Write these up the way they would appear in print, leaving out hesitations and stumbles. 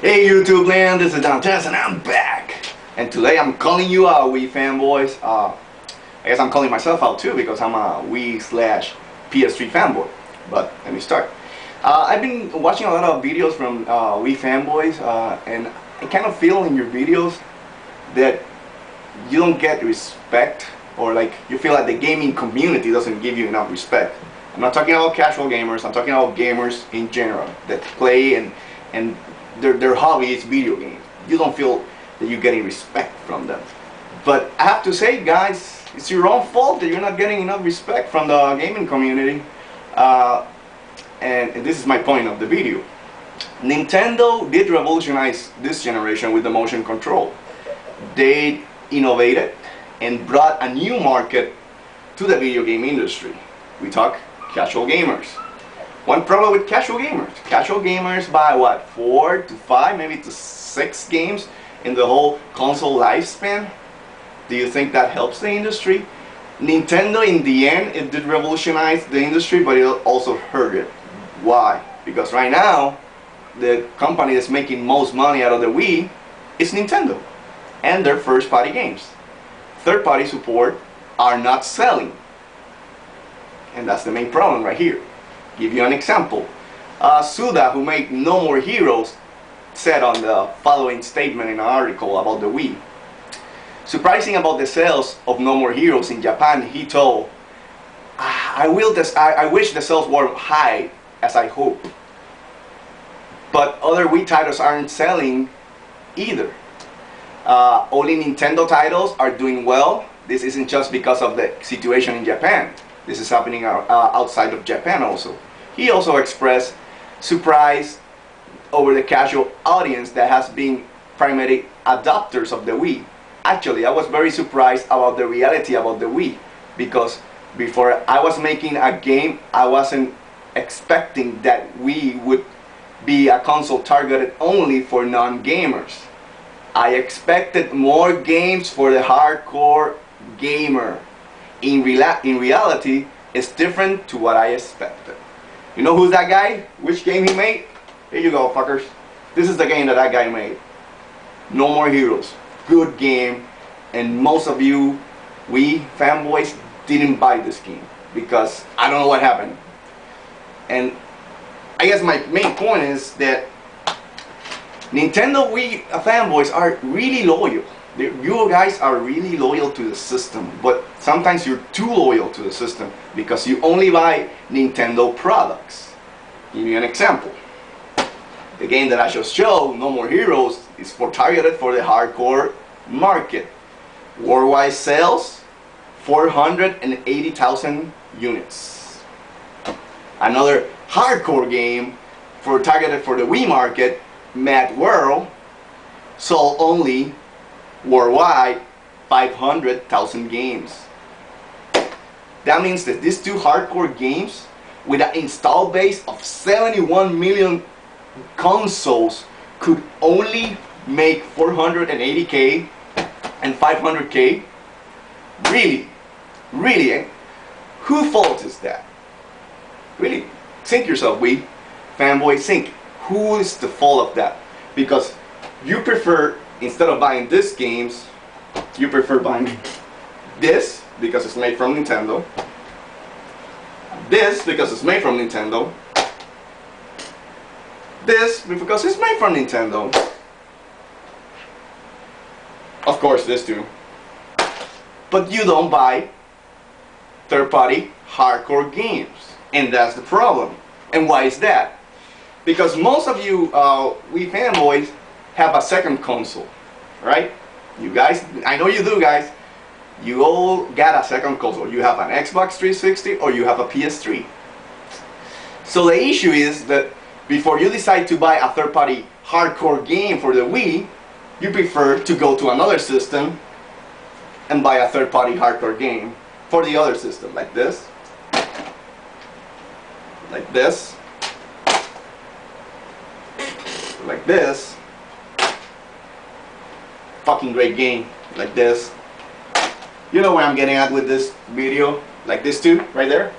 Hey YouTube land, this is Dantes and I'm back. And today I'm calling you out, Wii fanboys. I guess I'm calling myself out too because I'm a Wii slash PS3 fanboy. But let me start. I've been watching a lot of videos from Wii fanboys and I kind of feel in your videos that you don't get respect, or like you feel like the gaming community doesn't give you enough respect. I'm not talking about casual gamers, I'm talking about gamers in general that play and their hobby is video games. You don't feel that you're getting respect from them. But I have to say, guys, it's your own fault that you're not getting enough respect from the gaming community. And this is my point of the video. Nintendo did revolutionize this generation with the motion control. They innovated and brought a new market to the video game industry. We talk casual gamers. One problem with casual gamers buy what, 4 to 5, maybe to 6 games in the whole console lifespan. Do you think that helps the industry? Nintendo, in the end, it did revolutionize the industry, but it also hurt it. Why? Because right now, the company that's making most money out of the Wii is Nintendo and their first-party games. Third-party support are not selling, and that's the main problem right here. Give you an example. Suda, who made No More Heroes, said on the following statement in an article about the Wii. Surprising about the sales of No More Heroes in Japan, he told, I wish the sales were high as I hope. But other Wii titles aren't selling either. Only Nintendo titles are doing well. This isn't just because of the situation in Japan. This is happening outside of Japan also. He also expressed surprise over the casual audience that has been primary adopters of the Wii. Actually, I was very surprised about the reality about the Wii, because before I was making a game, I wasn't expecting that Wii would be a console targeted only for non-gamers. I expected more games for the hardcore gamer. In reality, it's different to what I expected. You know who's that guy? Which game he made? Here you go, fuckers. This is the game that guy made. No More Heroes. Good game. And most of you Wii fanboys didn't buy this game because I don't know what happened. And I guess my main point is that Nintendo Wii fanboys are really loyal. You guys are really loyal to the system, but sometimes you're too loyal to the system because you only buy Nintendo products. Give you an example. The game that I just showed, No More Heroes, is targeted for the hardcore market. Worldwide sales, 480,000 units. Another hardcore game targeted for the Wii market, Mad World, sold only worldwide 500,000 games. That means that these two hardcore games with an install base of 71 million consoles could only make 480k and 500k. Really, who fault is that? Really, think yourself, Wii fanboy, think. Who is the fault of that? Because you prefer, instead of buying these games, you prefer buying this because it's made from Nintendo, this because it's made from Nintendo, this because it's made from Nintendo, of course this too. But you don't buy third-party hardcore games, and that's the problem. And why is that? Because most of you Wii fanboys have a second console, right? You guys, I know you do, guys. You all got a second console. You have an Xbox 360 or you have a PS3. So the issue is that before you decide to buy a third-party hardcore game for the Wii, you prefer to go to another system and buy a third-party hardcore game for the other system, like this, like this, like this. Fucking great game, like this. You know where I'm getting at with this video, like this too, right there.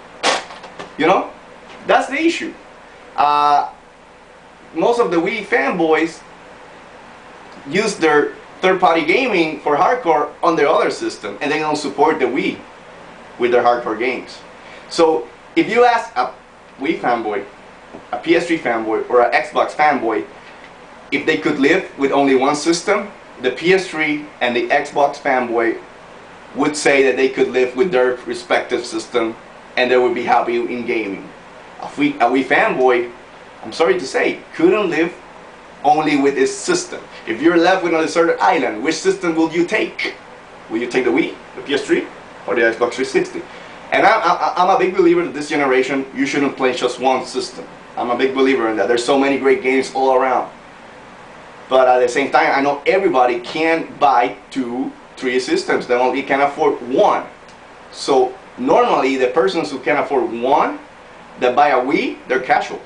You know, that's the issue. Most of the Wii fanboys use their third-party gaming for hardcore on their other system, and they don't support the Wii with their hardcore games. So if you ask a Wii fanboy, a PS3 fanboy, or an Xbox fanboy if they could live with only one system, the PS3 and the Xbox fanboy would say that they could live with their respective system and they would be happy in gaming. A Wii fanboy, I'm sorry to say, couldn't live only with his system. If you're left with a deserted island, which system will you take? Will you take the Wii, the PS3, or the Xbox 360? And I'm a big believer that this generation, you shouldn't play just one system. I'm a big believer in that. There's so many great games all around. But at the same time, I know everybody can't buy 2, 3 systems. They only can afford one. So normally, the persons who can afford one, that buy a Wii, they're casuals.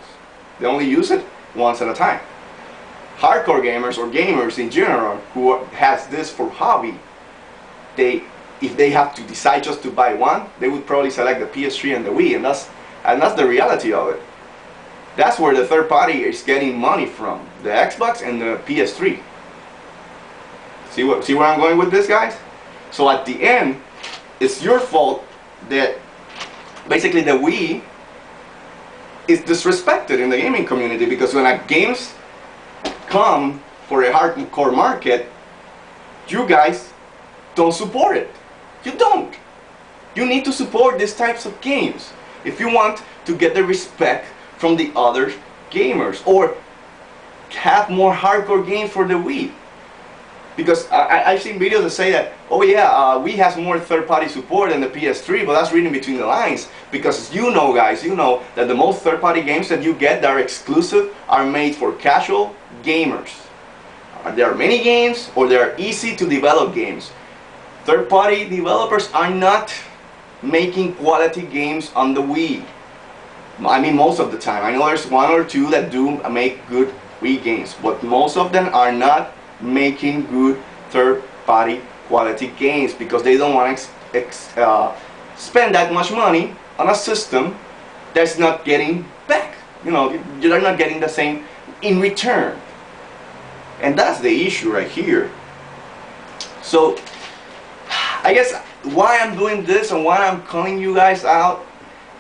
They only use it once at a time. Hardcore gamers or gamers in general who has this for hobby, if they have to decide just to buy one, they would probably select the PS3 and the Wii, and that's the reality of it. That's where the third party is getting money from, the Xbox and the PS3. See where I'm going with this, guys? So at the end, it's your fault that basically the Wii is disrespected in the gaming community, because when games come for a hardcore market, you guys don't support it. You don't. You need to support these types of games if you want to get the respect from the other gamers, or have more hardcore games for the Wii. Because I've seen videos that say that, oh yeah, Wii has more third-party support than the PS3, but that's reading between the lines. Because you know, guys, you know that the most third-party games that you get that are exclusive are made for casual gamers. There are many games, or they are easy to develop games. Third-party developers are not making quality games on the Wii. I mean, most of the time. I know there's 1 or 2 that do make good Wii games, but most of them are not making good third-party quality games because they don't want to spend that much money on a system that's not getting back. You know, you're not getting the same in return. And that's the issue right here. So, I guess why I'm doing this and why I'm calling you guys out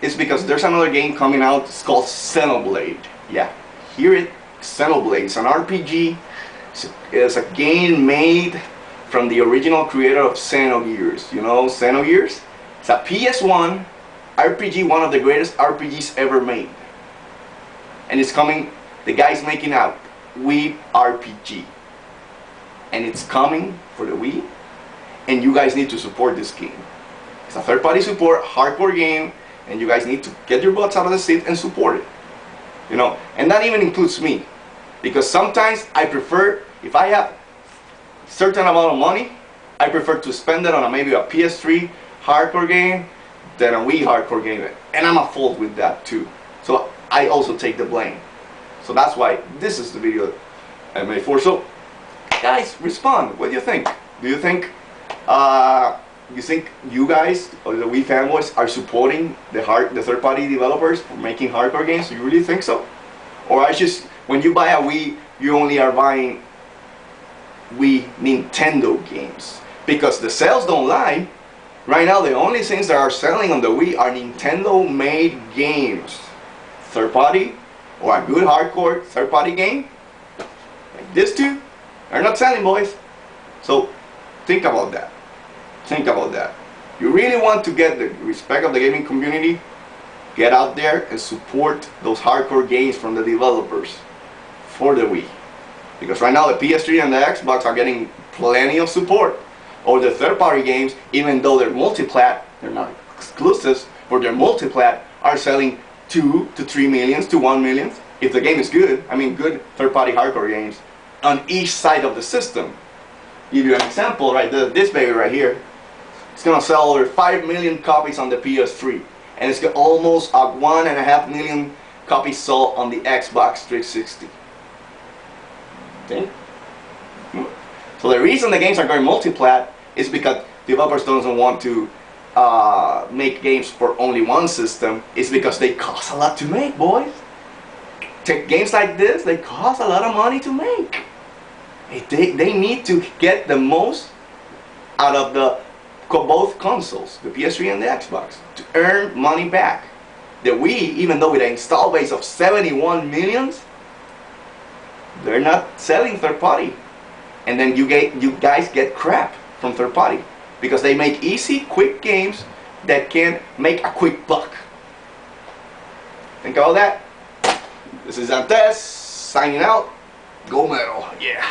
is because there's another game coming out. It's called Xenoblade. Yeah, hear it, Xenoblade. It's an RPG. It's a game made from the original creator of Xenogears. You know Xenogears? It's a PS1 RPG, one of the greatest RPGs ever made. And it's coming, the guy's making a Wii RPG. And it's coming for the Wii. And you guys need to support this game. It's a third-party support, hardcore game, and you guys need to get your butts out of the seat and support it. You know, and that even includes me. Because sometimes I prefer, if I have a certain amount of money, I prefer to spend it on maybe a PS3 hardcore game than a Wii hardcore game. And I'm at fault with that too. So I also take the blame. So that's why this is the video I made for. So guys, respond. What do you think? Do you think you guys, or the Wii fanboys, are supporting the third-party developers for making hardcore games? Do you really think so? Or I just, when you buy a Wii, you only are buying Wii Nintendo games? Because the sales don't lie. Right now, the only things that are selling on the Wii are Nintendo-made games. Third-party, or a good hardcore third-party game, like this two, they're not selling, boys. So think about that. Think about that. You really want to get the respect of the gaming community? Get out there and support those hardcore games from the developers for the Wii. Because right now the PS3 and the Xbox are getting plenty of support. Or the third-party games, even though they're multi-plat, they're not exclusives, but they're multi-plat, are selling 2 to 3 millions to 1 million. If the game is good, I mean good third-party hardcore games, on each side of the system. Give you an example, right? This baby right here, it's gonna sell over 5 million copies on the PS3, and it's got almost 1.5 million copies sold on the Xbox 360. Okay? So the reason the games are going multi-plat is because developers don't want to make games for only one system. It's because they cost a lot to make, boys. Take games like this, they cost a lot of money to make. They need to get the most out of both consoles, the PS3 and the Xbox, to earn money back. The Wii, even though with an install base of 71 millions, they're not selling third party. And then you guys get crap from third party because they make easy, quick games that can make a quick buck. Think about that. This is Antes signing out. Go Metal, yeah.